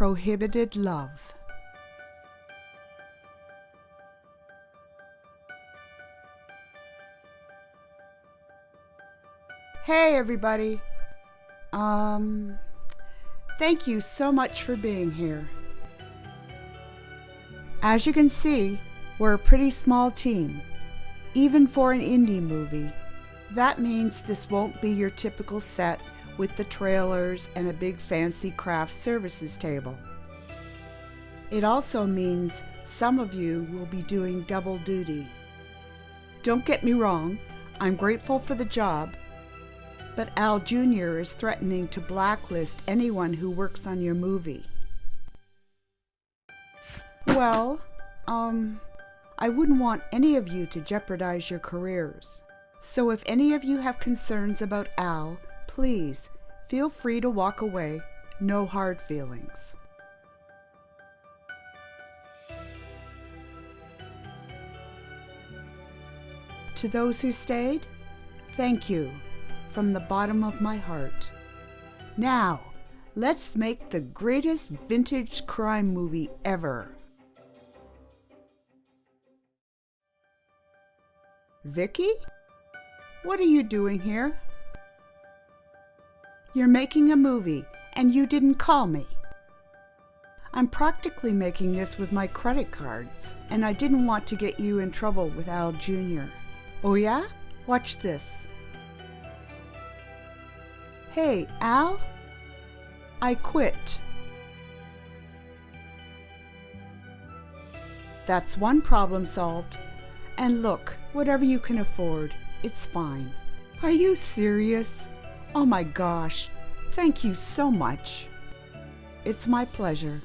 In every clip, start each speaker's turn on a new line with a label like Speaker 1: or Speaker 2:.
Speaker 1: Prohibited Love. Hey everybody. Thank you so much for being here. As you can see, we're a pretty small team, even for an indie movie. That means this won't be your typical set with the trailers and a big fancy craft services table. It also means some of you will be doing double duty. Don't get me wrong, I'm grateful for the job, but Al Jr. is threatening to blacklist anyone who works on your movie. Well, I wouldn't want any of you to jeopardize your careers. So if any of you have concerns about Al, please feel free to walk away. No hard feelings. To those who stayed, thank you from the bottom of my heart. Now, let's make the greatest vintage crime movie ever. Vicky? What are you doing here? You're making a movie, and you didn't call me. I'm practically making this with my credit cards, and I didn't want to get you in trouble with Al Jr. Oh yeah? Watch this. Hey, Al? I quit. That's one problem solved. And look, whatever you can afford, it's fine. Are you serious? Oh my gosh, thank you so much. It's my pleasure.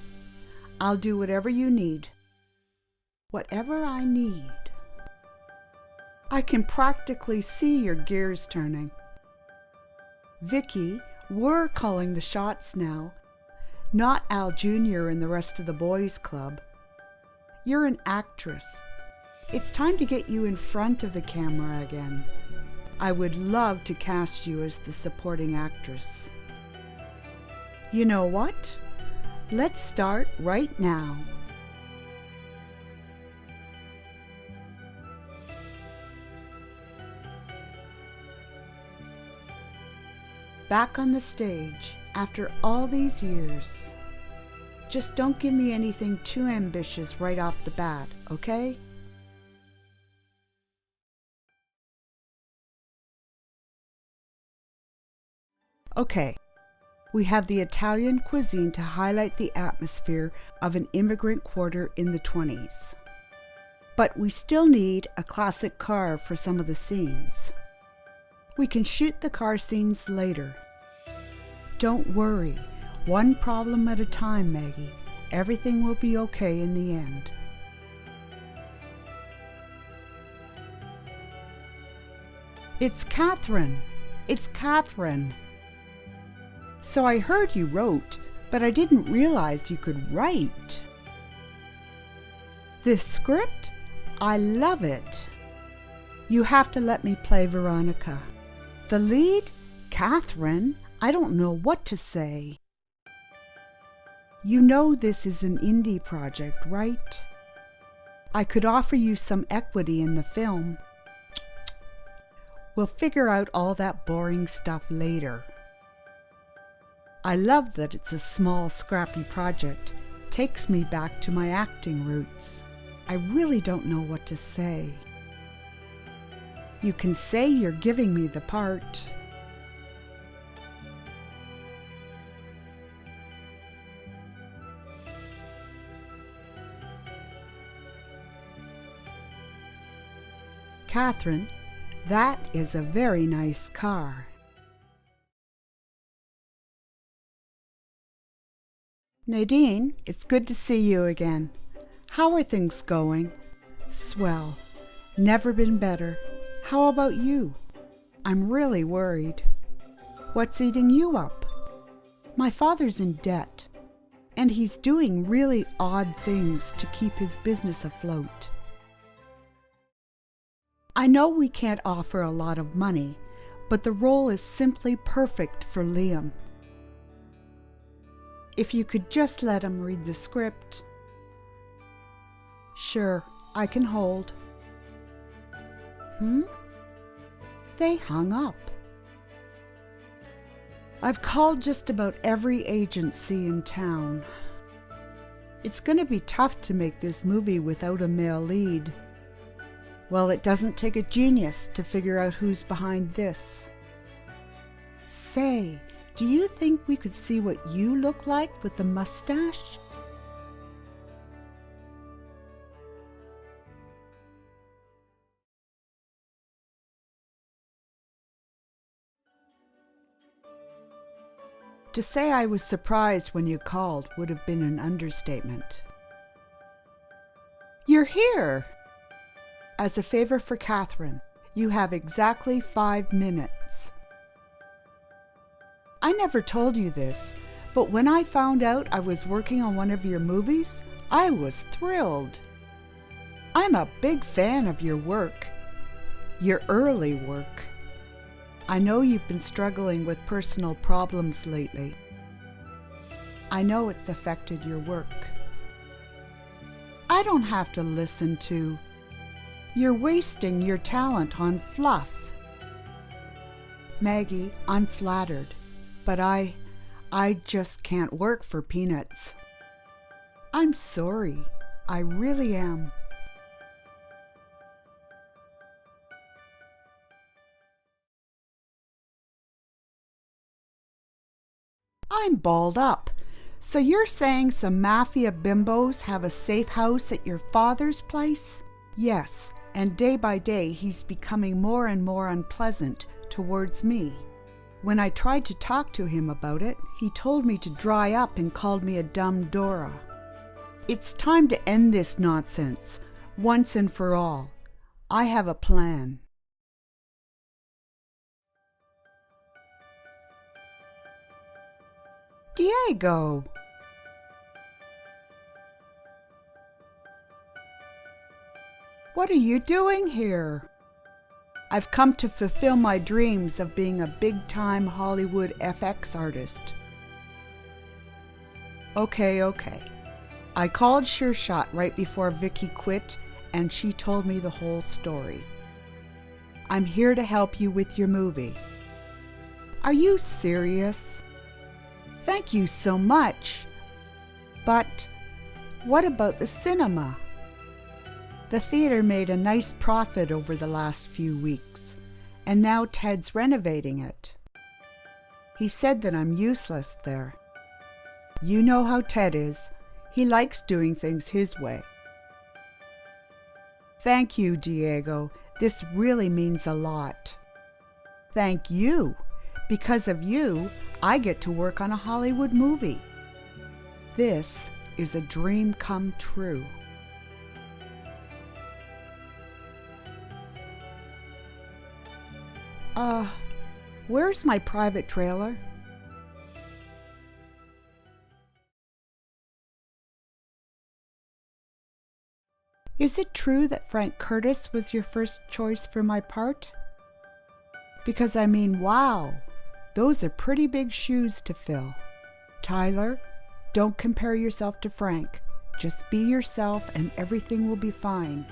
Speaker 1: I'll do whatever you need. Whatever I need. I can practically see your gears turning. Vicky, we're calling the shots now, not Al Jr. and the rest of the boys' club. You're an actress. It's time to get you in front of the camera again. I would love to cast you as the supporting actress. You know what? Let's start right now. Back on the stage after all these years. Just don't give me anything too ambitious right off the bat, okay? Okay, we have the Italian cuisine to highlight the atmosphere of an immigrant quarter in the 20s. But we still need a classic car for some of the scenes. We can shoot the car scenes later. Don't worry, one problem at a time, Maggie. Everything will be okay in the end. It's Catherine! It's Catherine! So I heard you wrote, but I didn't realize you could write. This script? I love it. You have to let me play Veronica. The lead? Catherine? I don't know what to say. You know this is an indie project, right? I could offer you some equity in the film. We'll figure out all that boring stuff later. I love that it's a small, scrappy project. Takes me back to my acting roots. I really don't know what to say. You can say you're giving me the part. Catherine, that is a very nice car. Nadine, it's good to see you again. How are things going? Swell. Never been better. How about you? I'm really worried. What's eating you up? My father's in debt, and he's doing really odd things to keep his business afloat. I know we can't offer a lot of money, but the role is simply perfect for Liam. If you could just let him read the script. Sure, I can hold. They hung up. I've called just about every agency in town. It's going to be tough to make this movie without a male lead. Well, it doesn't take a genius to figure out who's behind this. Say, do you think we could see what you look like with the mustache? To say I was surprised when you called would have been an understatement. You're here! As a favor for Catherine, you have exactly 5 minutes. I never told you this, but when I found out I was working on one of your movies, I was thrilled. I'm a big fan of your work, your early work. I know you've been struggling with personal problems lately. I know it's affected your work. I don't have to listen to, "You're wasting your talent on fluff." Maggie, I'm flattered, but I just can't work for peanuts. I'm sorry. I really am. I'm balled up. So you're saying some mafia bimbos have a safe house at your father's place? Yes, and day by day he's becoming more and more unpleasant towards me. When I tried to talk to him about it, he told me to dry up and called me a dumb Dora. It's time to end this nonsense, once and for all. I have a plan. Diego! What are you doing here? I've come to fulfill my dreams of being a big-time Hollywood FX artist. Okay. I called Sure Shot right before Vicky quit, and she told me the whole story. I'm here to help you with your movie. Are you serious? Thank you so much. But what about the cinema? The theater made a nice profit over the last few weeks, and now Ted's renovating it. He said that I'm useless there. You know how Ted is. He likes doing things his way. Thank you, Diego. This really means a lot. Thank you. Because of you, I get to work on a Hollywood movie. This is a dream come true. Where's my private trailer? Is it true that Frank Curtis was your first choice for my part? Because I mean, wow, those are pretty big shoes to fill. Tyler, don't compare yourself to Frank. Just be yourself and everything will be fine.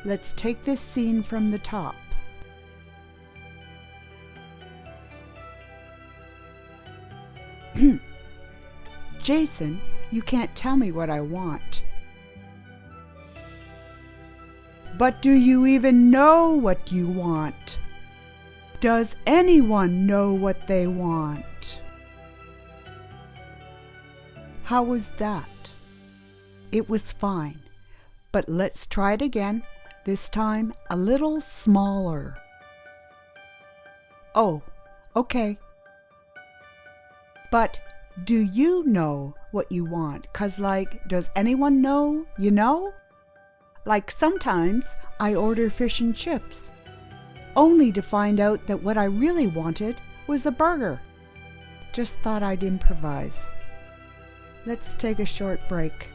Speaker 1: Let's take this scene from the top. Jason, you can't tell me what I want. But do you even know what you want? Does anyone know what they want? How was that? It was fine, but let's try it again, this time a little smaller. Oh, okay. But do you know what you want? 'Cause does anyone know, you know? Sometimes I order fish and chips, only to find out that what I really wanted was a burger. Just thought I'd improvise. Let's take a short break.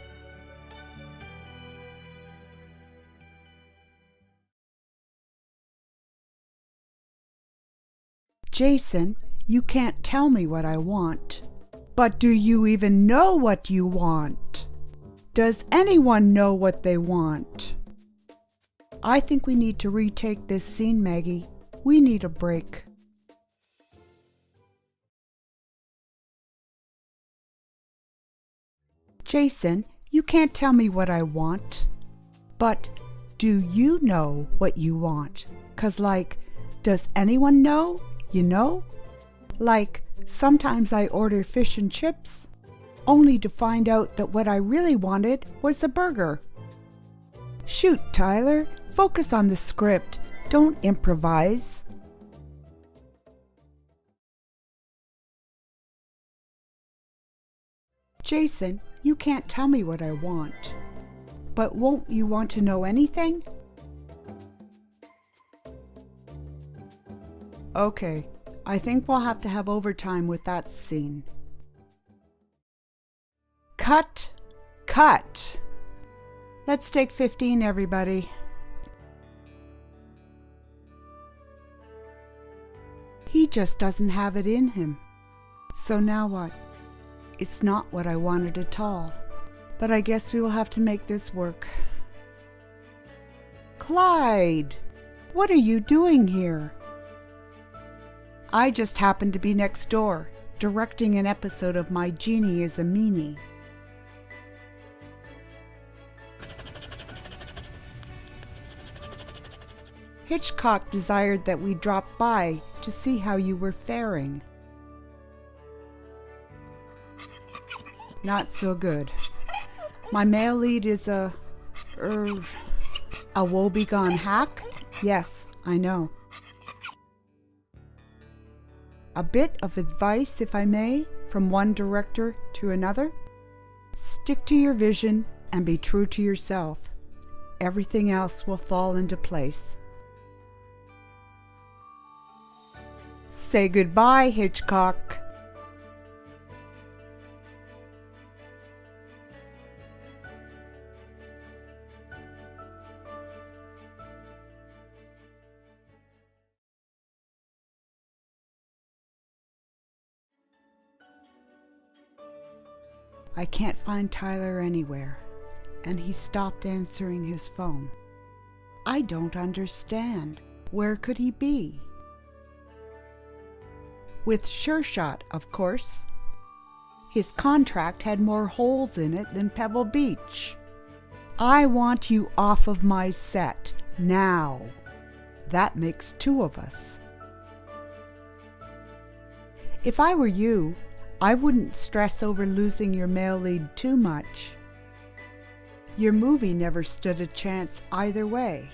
Speaker 1: Jason, you can't tell me what I want. But do you even know what you want? Does anyone know what they want? I think we need to retake this scene, Maggie. We need a break. Jason, you can't tell me what I want. But do you know what you want? 'Cause does anyone know? You know? Sometimes I order fish and chips, only to find out that what I really wanted was a burger. Shoot, Tyler, focus on the script. Don't improvise. Jason, you can't tell me what I want. But won't you want to know anything? Okay, I think we'll have to have overtime with that scene. Cut! Cut! Let's take 15, everybody. He just doesn't have it in him. So now what? It's not what I wanted at all. But I guess we will have to make this work. Clyde! What are you doing here? I just happened to be next door, directing an episode of My Genie is a Meanie. Hitchcock desired that we drop by to see how you were faring. Not so good. My male lead is a woebegone hack? Yes, I know. A bit of advice, if I may, from one director to another. Stick to your vision and be true to yourself. Everything else will fall into place. Say goodbye, Hitchcock. I can't find Tyler anywhere, and he stopped answering his phone. I don't understand. Where could he be? With Sure Shot, of course. His contract had more holes in it than Pebble Beach. I want you off of my set, now. That makes two of us. If I were you, I wouldn't stress over losing your male lead too much. Your movie never stood a chance either way.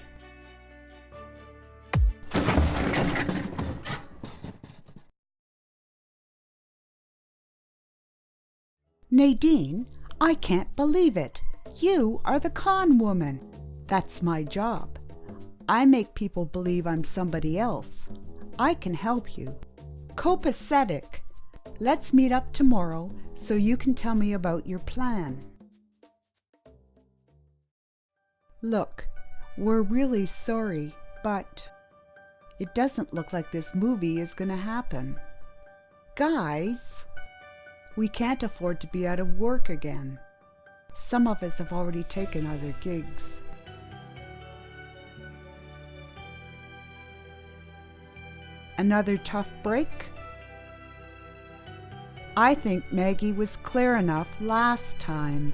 Speaker 1: Nadine, I can't believe it. You are the con woman. That's my job. I make people believe I'm somebody else. I can help you. Copacetic. Let's meet up tomorrow so you can tell me about your plan. Look, we're really sorry, but it doesn't look like this movie is going to happen. Guys, we can't afford to be out of work again. Some of us have already taken other gigs. Another tough break? I think Maggie was clear enough last time.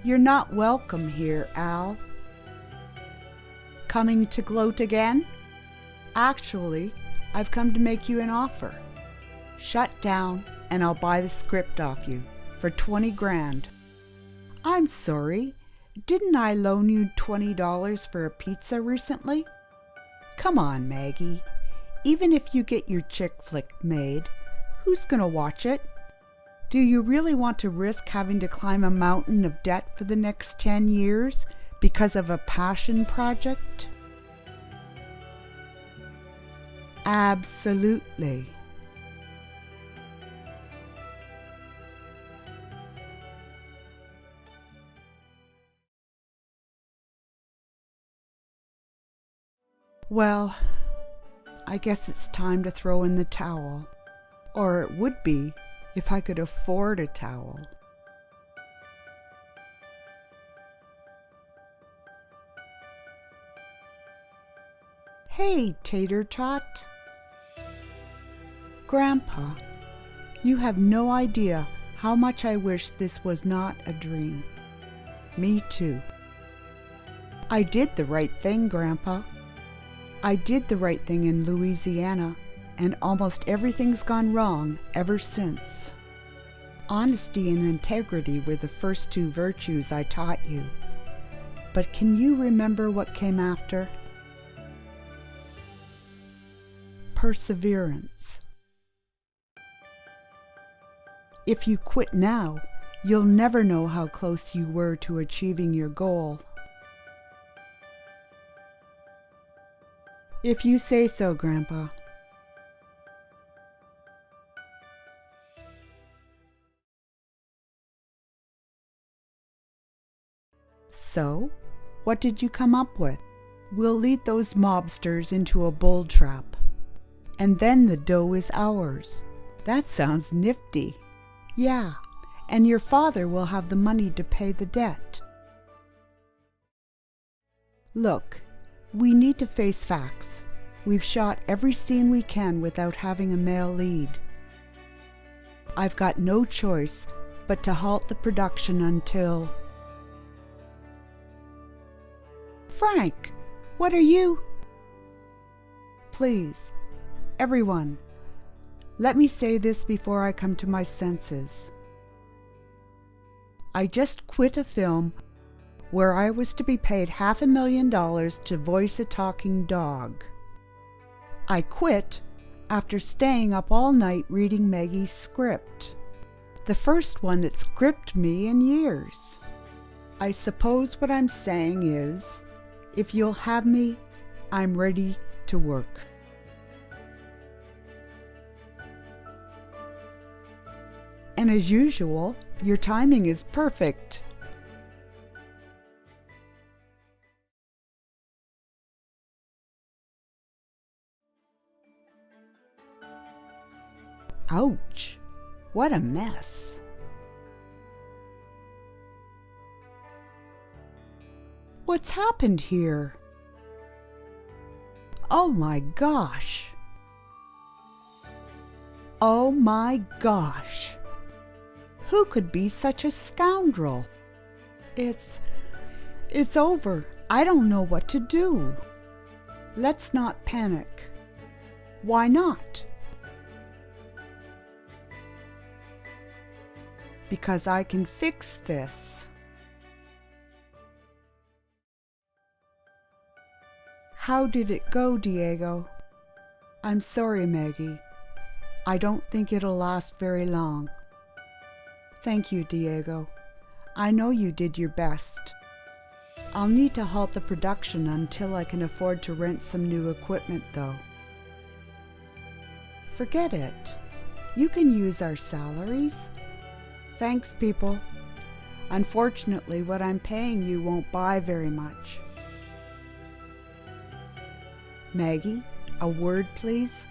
Speaker 1: You're not welcome here, Al. Coming to gloat again? Actually, I've come to make you an offer. Shut down and I'll buy the script off you for 20 grand. I'm sorry, didn't I loan you $20 for a pizza recently? Come on, Maggie. Even if you get your chick flick made, who's gonna watch it? Do you really want to risk having to climb a mountain of debt for the next 10 years because of a passion project? Absolutely. Well, I guess it's time to throw in the towel. Or it would be if I could afford a towel. Hey, Tater Tot. Grandpa, you have no idea how much I wish this was not a dream. Me too. I did the right thing, Grandpa. I did the right thing in Louisiana, and almost everything's gone wrong ever since. Honesty and integrity were the first two virtues I taught you. But can you remember what came after? Perseverance. If you quit now, you'll never know how close you were to achieving your goal. If you say so, Grandpa. So, what did you come up with? We'll lead those mobsters into a bull trap, and then the dough is ours. That sounds nifty. Yeah, and your father will have the money to pay the debt. Look, we need to face facts. We've shot every scene we can without having a male lead. I've got no choice but to halt the production until... Frank, what are you? Please, everyone, let me say this before I come to my senses. I just quit a film where I was to be paid $500,000 to voice a talking dog. I quit after staying up all night reading Maggie's script, the first one that's gripped me in years. I suppose what I'm saying is, if you'll have me, I'm ready to work. And as usual, your timing is perfect. Ouch! What a mess. What's happened here? Oh my gosh! Oh my gosh! Who could be such a scoundrel? It's over. I don't know what to do. Let's not panic. Why not? Because I can fix this. How did it go, Diego? I'm sorry, Maggie. I don't think it'll last very long. Thank you, Diego. I know you did your best. I'll need to halt the production until I can afford to rent some new equipment, though. Forget it. You can use our salaries. Thanks, people. Unfortunately, what I'm paying you won't buy very much. Maggie, a word, please.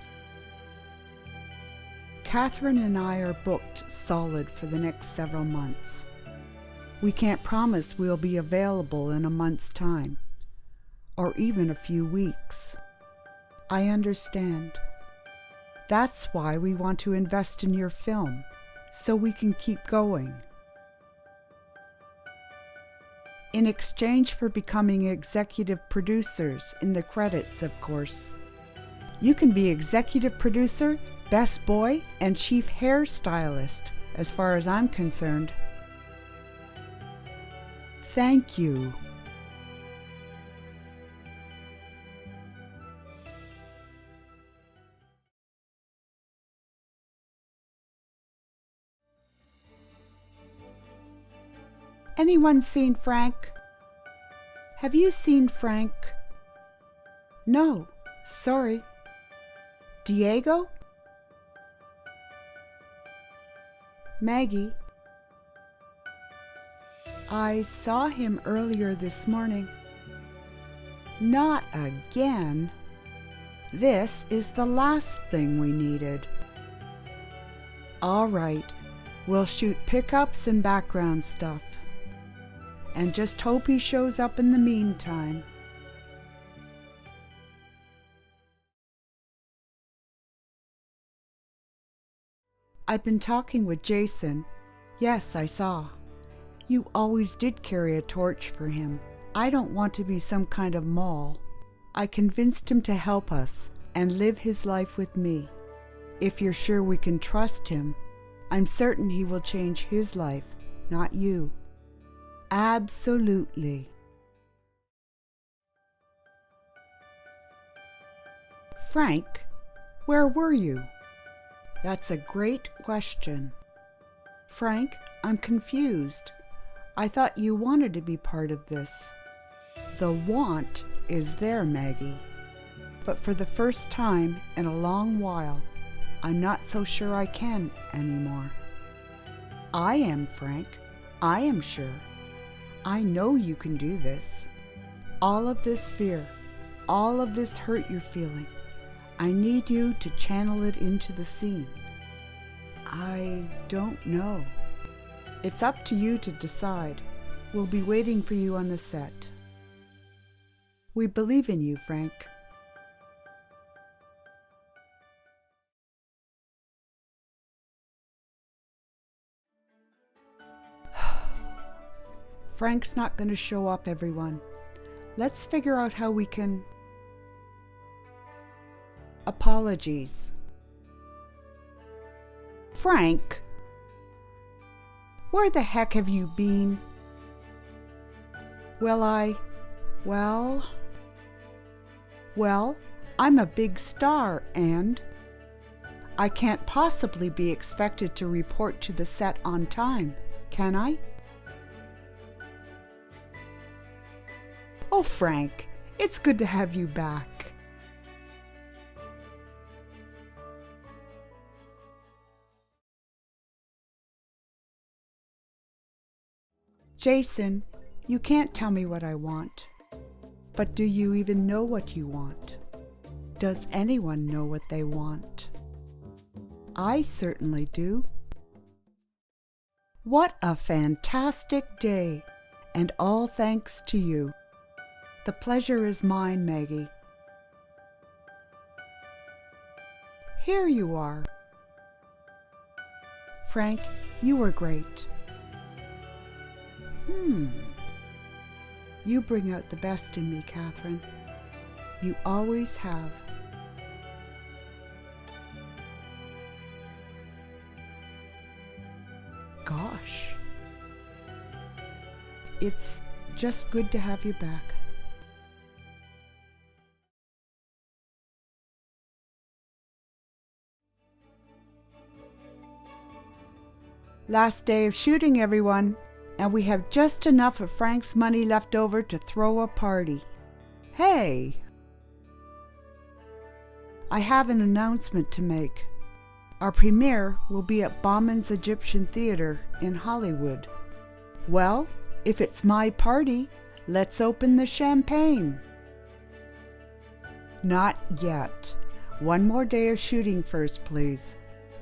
Speaker 1: Catherine and I are booked solid for the next several months. We can't promise we'll be available in a month's time, or even a few weeks. I understand. That's why we want to invest in your film, so we can keep going. In exchange for becoming executive producers in the credits, of course. You can be executive producer, best boy, and chief hairstylist, as far as I'm concerned. Thank you. Anyone seen Frank? Have you seen Frank? No, sorry. Diego? Maggie? I saw him earlier this morning. Not again. This is the last thing we needed. All right, we'll shoot pickups and background stuff. And just hope he shows up in the meantime. I've been talking with Jason. Yes, I saw. You always did carry a torch for him. I don't want to be some kind of mole. I convinced him to help us and live his life with me. If you're sure we can trust him, I'm certain he will change his life, not you. Absolutely. Frank, where were you? That's a great question. Frank, I'm confused. I thought you wanted to be part of this. The want is there, Maggie. But for the first time in a long while, I'm not so sure I can anymore. I am, Frank. I am sure. I know you can do this. All of this fear, all of this hurt you're feeling, I need you to channel it into the scene. I don't know. It's up to you to decide. We'll be waiting for you on the set. We believe in you, Frank. Frank's not going to show up, everyone. Let's figure out how we can... Apologies. Frank, where the heck have you been? Well, I'm a big star, and I can't possibly be expected to report to the set on time, can I? Oh, Frank, it's good to have you back. Jason, you can't tell me what I want. But do you even know what you want? Does anyone know what they want? I certainly do. What a fantastic day, and all thanks to you. The pleasure is mine, Maggie. Here you are. Frank, you were great. You bring out the best in me, Catherine. You always have. Gosh. It's just good to have you back. Last day of shooting, everyone. And we have just enough of Frank's money left over to throw a party. Hey! I have an announcement to make. Our premiere will be at Bauman's Egyptian Theater in Hollywood. Well, if it's my party, let's open the champagne. Not yet. One more day of shooting first, please.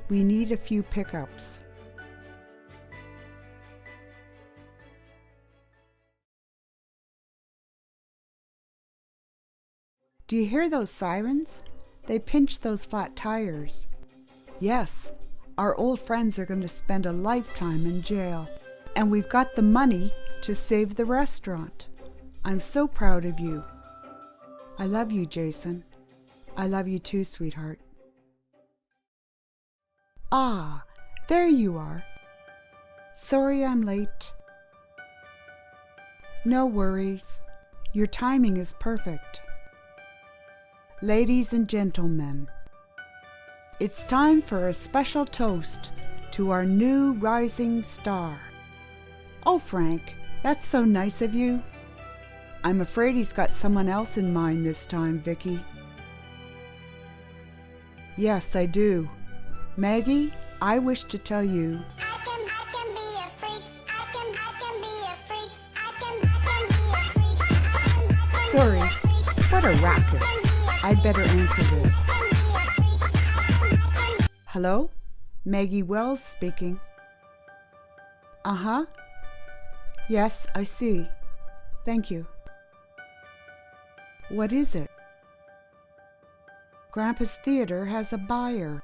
Speaker 1: We need a few pickups. Do you hear those sirens? They pinch those flat tires. Yes, our old friends are going to spend a lifetime in jail, and we've got the money to save the restaurant. I'm so proud of you. I love you, Jason. I love you too, sweetheart. Ah, there you are. Sorry I'm late. No worries. Your timing is perfect. Ladies and gentlemen, it's time for a special toast to our new rising star. Oh, Frank, that's so nice of you. I'm afraid he's got someone else in mind this time, Vicky. Yes, I do. Maggie, I wish to tell you... I can be a freak. I can be a freak. Sorry, what a racket. I'd better answer this. Hello? Maggie Wells speaking. Uh-huh. Yes, I see. Thank you. What is it? Grandpa's Theater has a buyer.